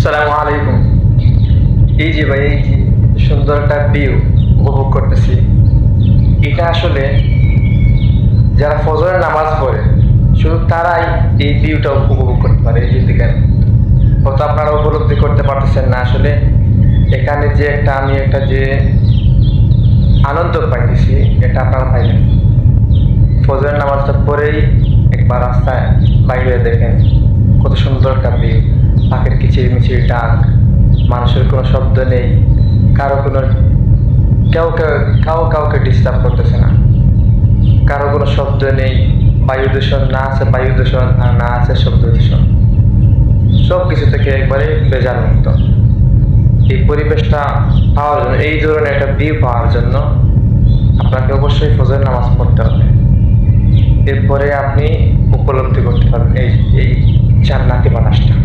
আসসালামু আলাইকুম। এই যে ভাই, এই যে সুন্দর একটা ভিউ উপভোগ করতেছি, এটা আসলে যারা ফজরের নামাজ পড়ে শুধু তারাই এই ভিউটা উপভোগ করতে পারে। এই যে দেখেন, হয়তো আপনারা উপলব্ধি করতে পারতেছেন না আসলে এখানে যে আমি একটা যে আনন্দ পাইতেছি, এটা আপনারা পাইবেন ফজরের নামাজটা পরেই। একবার রাস্তায় বাইরে দেখেন কত সুন্দর একটা ভিউ, পাখির কিচিরমিচির ডাক, মানুষের কোনো শব্দ নেই, কারো কোনো কেউ কেউ কাউকে ডিস্টার্ব করতেছে না, কারো কোনো শব্দ নেই, বায়ু দূষণ না আছে বায়ু দূষণ, আর না আছে শব্দ দূষণ, সব কিছু থেকে একবারে বেজার মুক্ত। এই পরিবেশটা পাওয়ার জন্য, এই ধরনের একটা ভিউ পাওয়ার জন্য আপনাকে অবশ্যই ফজর নামাজ পড়তে হবে। এরপরে আপনি উপলব্ধি করতে পারবেন এই এই জান্নাতি বাতাসটা।